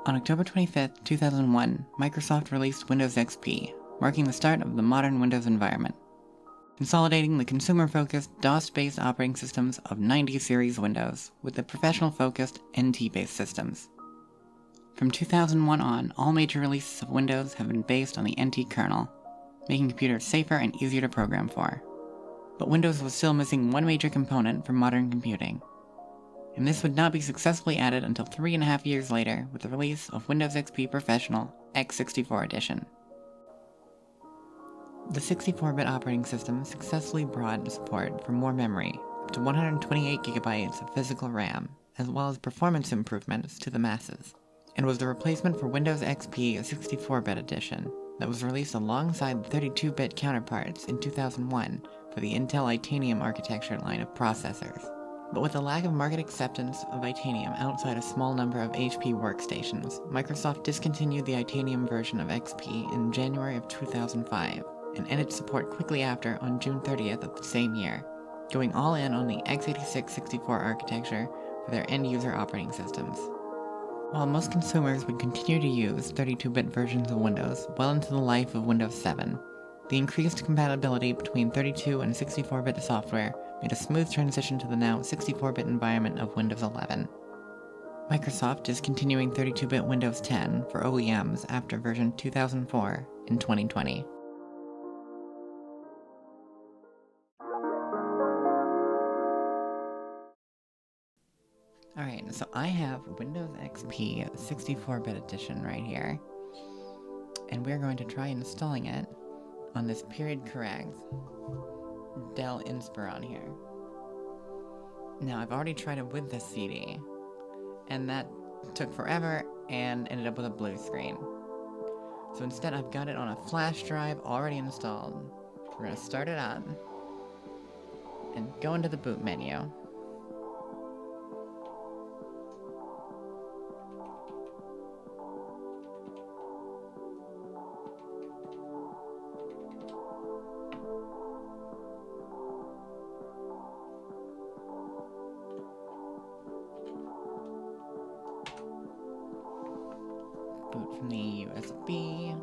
On October 25th, 2001, Microsoft released Windows XP, marking the start of the modern Windows environment, consolidating the consumer-focused DOS-based operating systems of 90 series Windows with the professional-focused NT-based systems. From 2001 on, all major releases of Windows have been based on the NT kernel, making computers safer and easier to program for. But Windows was still missing one major component for modern computing, and this would not be successfully added until 3.5 years later with the release of Windows XP Professional x64 edition. The 64-bit operating system successfully brought support for more memory, up to 128GB of physical RAM, as well as performance improvements to the masses, and was the replacement for Windows XP 64-bit edition that was released alongside the 32-bit counterparts in 2001 for the Intel Itanium architecture line of processors. But with the lack of market acceptance of Itanium outside a small number of HP workstations, Microsoft discontinued the Itanium version of XP in January of 2005, and ended support quickly after on June 30th of the same year, going all in on the x86 64 architecture for their end-user operating systems. While most consumers would continue to use 32-bit versions of Windows well into the life of Windows 7, the increased compatibility between 32 and 64-bit software made a smooth transition to the now 64-bit environment of Windows 11. Microsoft is continuing 32-bit Windows 10 for OEMs after version 2004 in 2020. Alright, so I have Windows XP 64-bit edition right here, and we're going to try installing it on this period correct Dell Inspiron here. Now, I've already tried it with this CD, and that took forever and ended up with a blue screen. So instead, I've got it on a flash drive already installed. We're going to start it up and go into the boot menu. Boot from the USB.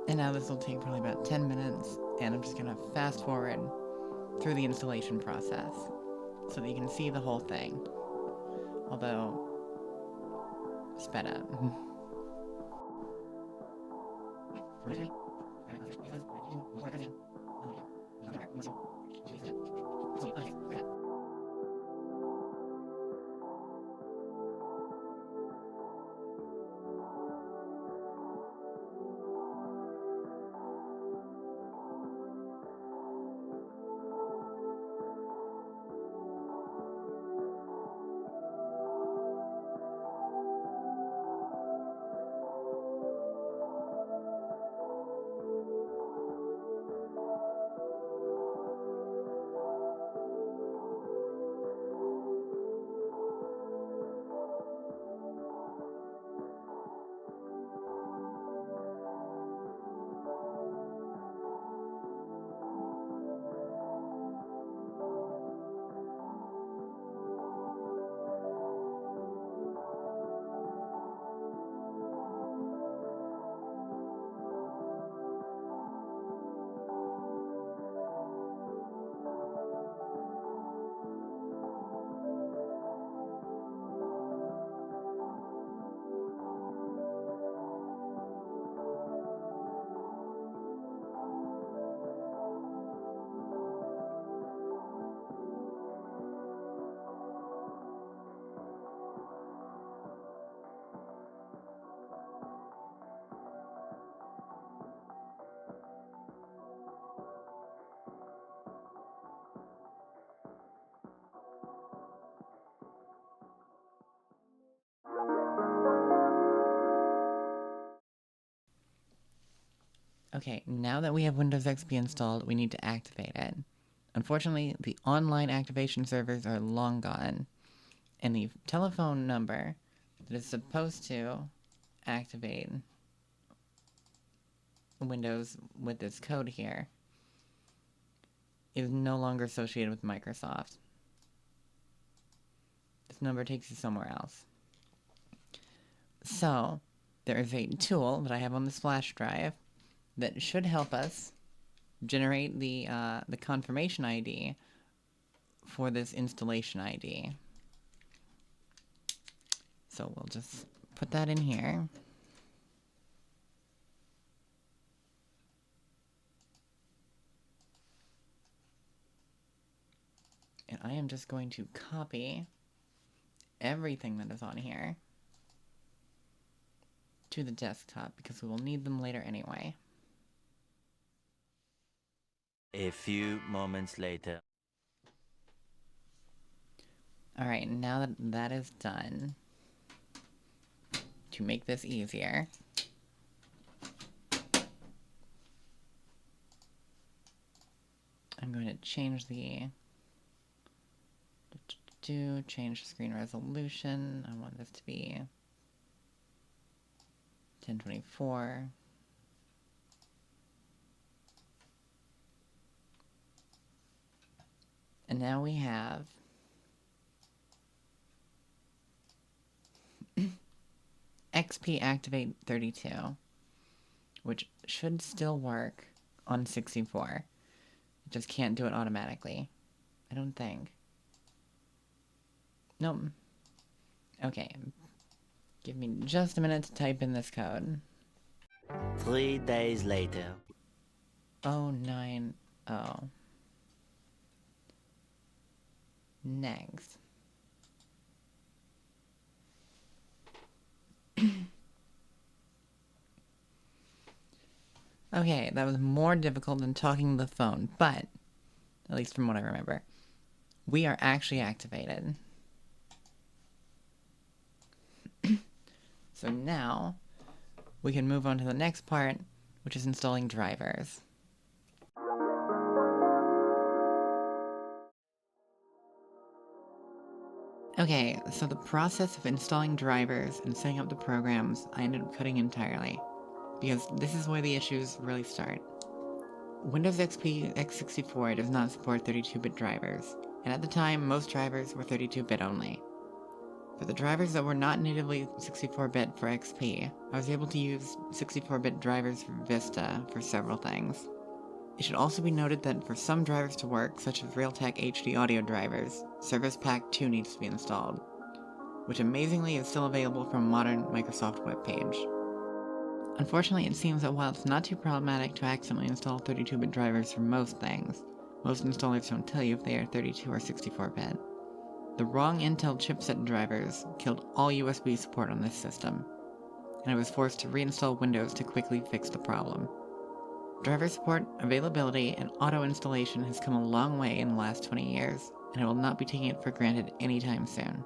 And now this will take probably about 10 minutes, and I'm just gonna fast forward through the installation process so that you can see the whole thing. Although, sped up. Okay, now that we have Windows XP installed, we need to activate it. Unfortunately, the online activation servers are long gone, and the telephone number that is supposed to activate Windows with this code here is no longer associated with Microsoft. This number takes you somewhere else. So, there is a tool that I have on this flash drive that should help us generate the confirmation ID for this installation ID. So we'll just put that in here. And I am just going to copy everything that is on here to the desktop because we will need them later anyway. A few moments later. Alright, now that that is done, to make this easier, I'm going to change the change the screen resolution. I want this to be 1024. And now we have XP Activate 32, which should still work on 64. It just can't do it automatically. I don't think. Nope. Okay. Give me just a minute to type in this code. 3 days later. 090. Next. Okay, that was more difficult than talking to the phone, but, at least from what I remember, we are actually activated. So now, we can move on to the next part, which is installing drivers. Okay, so the process of installing drivers and setting up the programs, I ended up cutting entirely, because this is where the issues really start. Windows XP x64 does not support 32-bit drivers, and at the time, most drivers were 32-bit only. For the drivers that were not natively 64-bit for XP, I was able to use 64-bit drivers for Vista for several things. It should also be noted that for some drivers to work, such as Realtek HD audio drivers, Service Pack 2 needs to be installed, which amazingly is still available from a modern Microsoft webpage. Unfortunately, it seems that while it's not too problematic to accidentally install 32-bit drivers for most things, most installers don't tell you if they are 32 or 64-bit. The wrong Intel chipset drivers killed all USB support on this system, and I was forced to reinstall Windows to quickly fix the problem. Driver support, availability, and auto-installation has come a long way in the last 20 years, and I will not be taking it for granted anytime soon.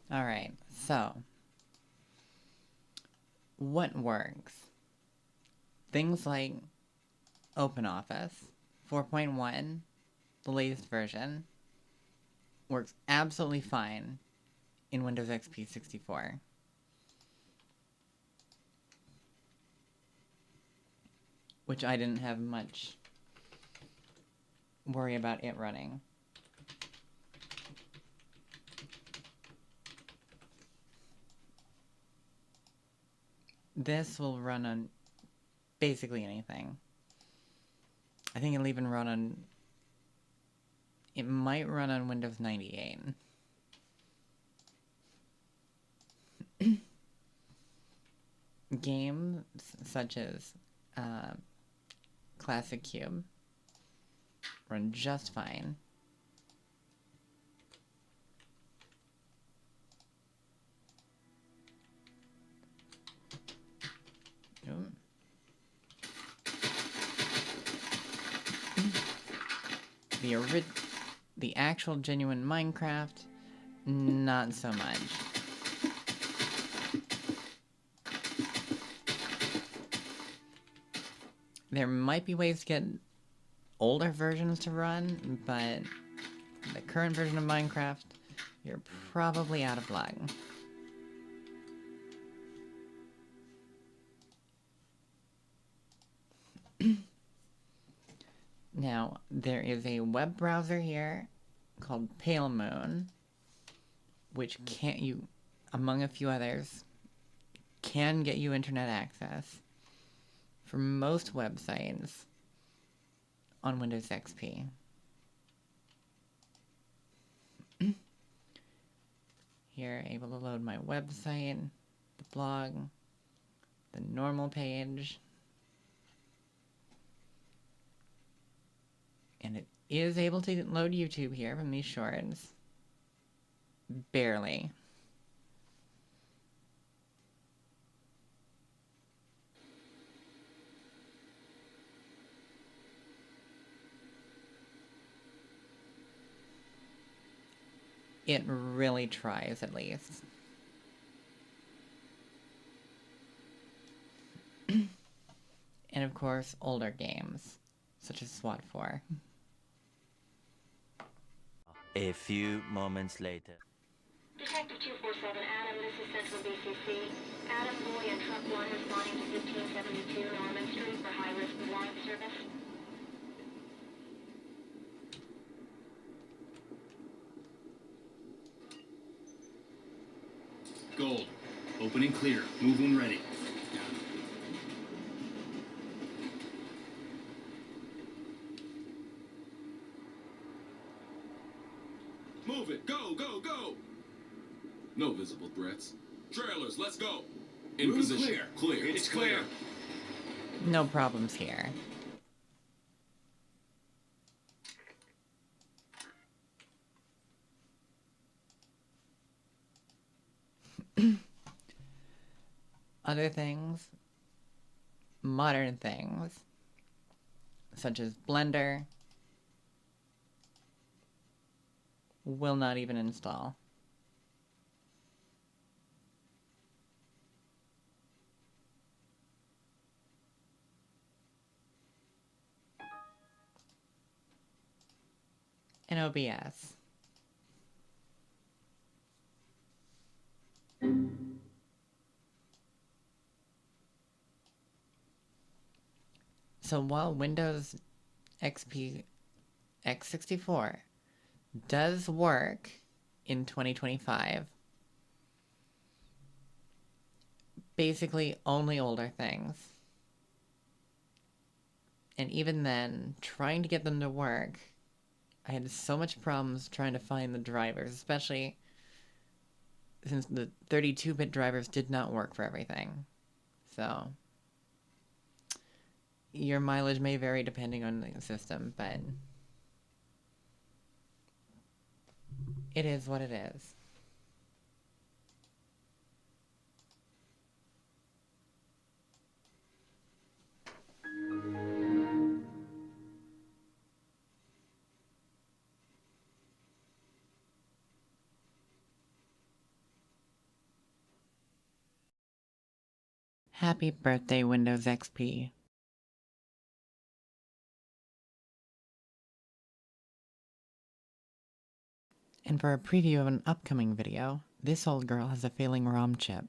Alright, so what works? Things like OpenOffice 4.1, the latest version, works absolutely fine in Windows XP 64. Which I didn't have much worry about it running. This will run on basically anything. I think it'll even run on... It might run on Windows 98. Games such as Classic Cube run just fine. Ooh. The actual genuine Minecraft, not so much. There might be ways to get older versions to run, but the current version of Minecraft, you're probably out of luck. Now, there is a web browser here called Pale Moon, which among a few others, can get you internet access for most websites on Windows XP. Here, able to load my website, the blog, the normal page. And it is able to load YouTube here from these shorts. Barely. It really tries, at least. And of course, older games, such as SWAT 4. A few moments later. Detective 247, Adam, this is Central BCC. Adam, Boy, and Truck 1 responding to 1572 Norman Street for high-risk alarm service. Gold. Opening clear. Move when ready. Move it. Go, go, go! No visible threats. Trailers, let's go. In position. Clear. It's clear. No problems here. Other things, modern things, such as Blender, will not even install. And OBS. So while Windows XP x64 does work in 2025, basically only older things. And even then, trying to get them to work, I had so much problems trying to find the drivers, especially since the 32-bit drivers did not work for everything. So your mileage may vary depending on the system, but it is what it is. Happy birthday, Windows XP. And for a preview of an upcoming video, this old girl has a failing ROM chip.